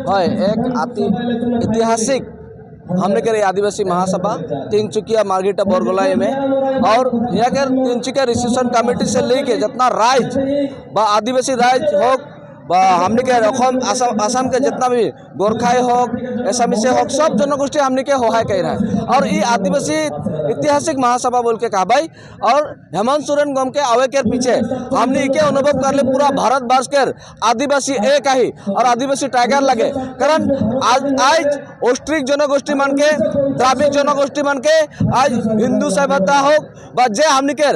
হয় এক ऐतिहासिक हमने के आदिवासी महासभा तीनसुकिया मार्गेटा बोरगोलाई में और यहाँ के तीनसुकिया रिसेप्शन कमेटी से लेके जितना राज व आदिवासी राज हो हमने के आसाम के जितना भी गोरखाई हो एसामिसे हो सब जनगोष्ठी हमने के होहाय कर रहा है और ये आदिवासी ऐतिहासिक महासभा बोल के कहा भाई। और हेमंत सोरेन गम के आवे के पीछे हमने के अनुभव कर ले पूरा भारत वर्ष के आदिवासी एक ही और आदिवासी टाइगर लगे कारण आज ऑस्ट्रिक जनगोष्ठी मन के द्राविड़ जनगोष्ठी मन के आज हिंदू सभ्यता हो जे हमने के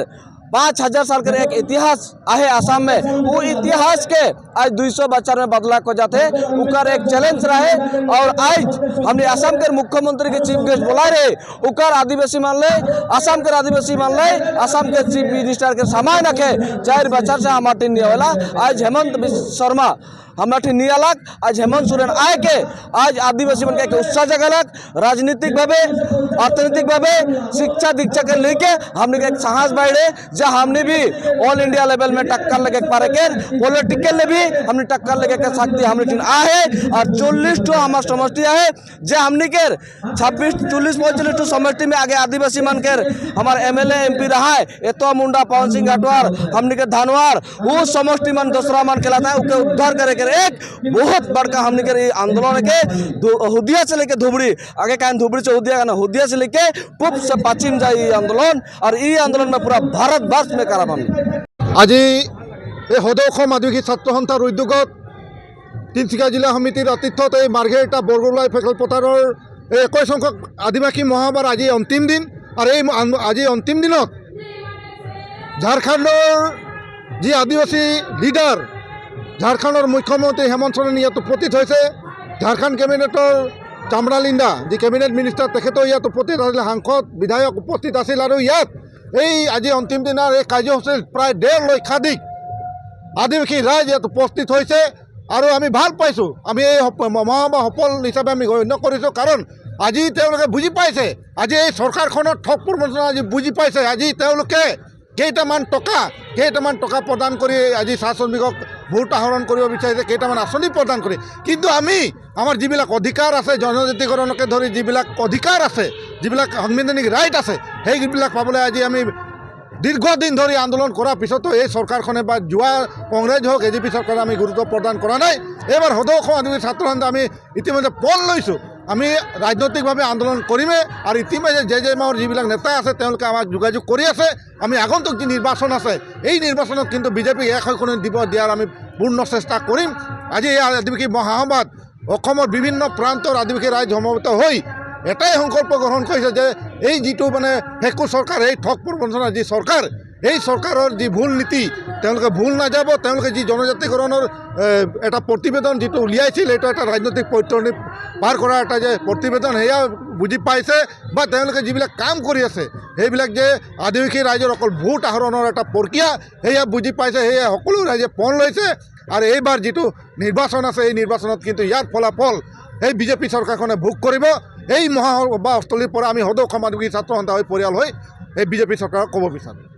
5000 साल का एक इतिहास आहे आसाम में वो इतिहास के आज 200 बच्चर में बदला को जाते उकर एक चैलेंज रहे और आज हमने आसाम के मुख्यमंत्री के चीफ गेस्ट बुला रहे उकर आदिवासी मान ले आसाम के आदिवासी मान ले आसाम के चीफ मिनिस्टर के सामान रखे 4 बच्चर से हमारे नहीं वाला आज हेमंत शर्मा हमारे नहीं अलग आज हेमंत सोरेन आए के आज आदिवासी मन के उत्साह जगलक राजनीतिक भावे अर्थनैतिक भावे शिक्षा दीक्षा के लेके हमने के एक साहस बढ़े जहाँ हमने भी ऑल इंडिया लेवल में टक्कर लगे पारे के पॉलिटिकल ले भी हमने टक्कर लगे के शक्ति हमने आहे और 40 टू हमारे समष्टि आहे जे हमने के 26-40-45 समष्टि में आगे आदिवासी मन के हमारे MLA MP रहा है एतो मुंडा पवन सिंह घाटवार हमने के धनवार वो समष्टि मन दूसरा मन कहलाता है उनके उद्धार करे एक बहुत बड़का हमने के आंदोलन के हुदिया से लेके धुबड़ी आगे का धुबड़ी से हुदिया से लेके पूर्व से पश्चिम जाए आंदोलन और ये आंदोलन में पूरा भारत वर्ष में करा आज हदौसम आदिवासी छात्र सन्थार उद्योगत तिनसुकिया जिला समितिर आतिथ्यत मार्गेटा बोरगोलाई फेकल पथार 21 संख्यक आदिवासी महासभार आज अंतिम दिन और आज अंतिम दिन झारखंडर जी आदिवासी लिडार झारखंडर मुख्यमंत्री हेमंत सोरेन इतना उपस्थित होइसे झारखंड कैबिनेटर चामड़ा लिंदा जी कैबिनेट मिनिस्टार तेखेतो इतना उपस्थित आছিলে सांसद विधायक उपस्थित आছিল और इतना आज अंतिम दिन कार्यसूची प्राय 1.5 लक्षाधिक आदिवासी राइज इतना उपस्थित होइसे और आमी ভাল पाइছো आमी महासभा सफल हिसापे आमी गण्य करिছো कारण আজি তেওঁলোকে বুজি পাইছে আজি এই চৰকাৰখনৰ ঠগ প্ৰবঞ্চনা আজি বুজি পাইছে আজি তেওঁলোকে কেইটামান টকা প্ৰদান কৰি আজি চাহ শ্ৰমিকক ভোট আহৰণ কৰিব বিচাৰিছে কেইটামান আঁচনি প্ৰদান কৰি কিন্তু আমি আমাৰ যিবিলাক অধিকাৰ আছে জনজাতিকৰণকে ধৰি যিবিলাক অধিকাৰ আছে যিবিলাক সাংবিধানিক ৰাইট আছে সেইবিলাক পাবলৈ আজি আমি দীৰ্ঘদিন ধৰি আন্দোলন কৰাৰ পিছতো এই চৰকাৰখনে বা যোৱা কংগ্ৰেছ হওক AJP চৰকাৰে আমি গুৰুত্ব প্ৰদান কৰা নাই এবাৰ হদৌসম আদিবাসী ছাত্ৰ সন্থা আমি ইতিমধ্যে পণ লৈছোঁ আমি ৰাজনৈতিকভাৱে আন্দোলন কৰিমে আৰু ইতিমধ্যে জে মাহৰ যিবিলাক নেতা আছে তেওঁলোকে আমাক যোগাযোগ কৰি আছে আমি আগন্তুক যি নিৰ্বাচন আছে এই নিৰ্বাচনত কিন্তু বিজেপিক এক হৈ কোনো দিয়াৰ আমি পূৰ্ণ চেষ্টা কৰিম আজি এই আদিবাসী মহাসভাত অসমৰ বিভিন্ন প্ৰান্তৰ আদিবাসী ৰাইজ সমবেত হৈ এটাই সংকল্প গ্ৰহণ কৰিছে যে এই যিটো মানে ফেকু চৰকাৰ এই ঠগ প্ৰবঞ্চনা যি চৰকাৰ এই চৰকাৰৰ যি ভুল নীতি তেওঁলোকে ভুল নাযাব তেওঁলোকে যি জনজাতিকৰণৰ এটা প্ৰতিবেদন যিটো উলিয়াইছিল এইটো এটা ৰাজনৈতিক পৈতৰণি পাৰ কৰা এটা যে প্ৰতিবেদন সেয়া বুজি পাইছে বা তেওঁলোকে যিবিলাক কাম কৰি আছে সেইবিলাক যে আদিবাসী ৰাইজৰ অকল ভোট আহৰণৰ এটা প্ৰক্ৰিয়া সেয়া বুজি পাইছে সেয়া সকলো ৰাইজে পণ লৈছে আৰু এইবাৰ যিটো নিৰ্বাচন আছে এই নিৰ্বাচনত কিন্তু ইয়াৰ ফলাফল এই বিজেপি চৰকাৰখনে ভোগ কৰিব এই মহাসভাস্থলীৰ পৰা আমি হদৌসম আদিবাসী ছাত্ৰ সন্থা হৈ পৰিয়াল হৈ এই বিজেপি চৰকাৰক ক'ব বিচাৰোঁ।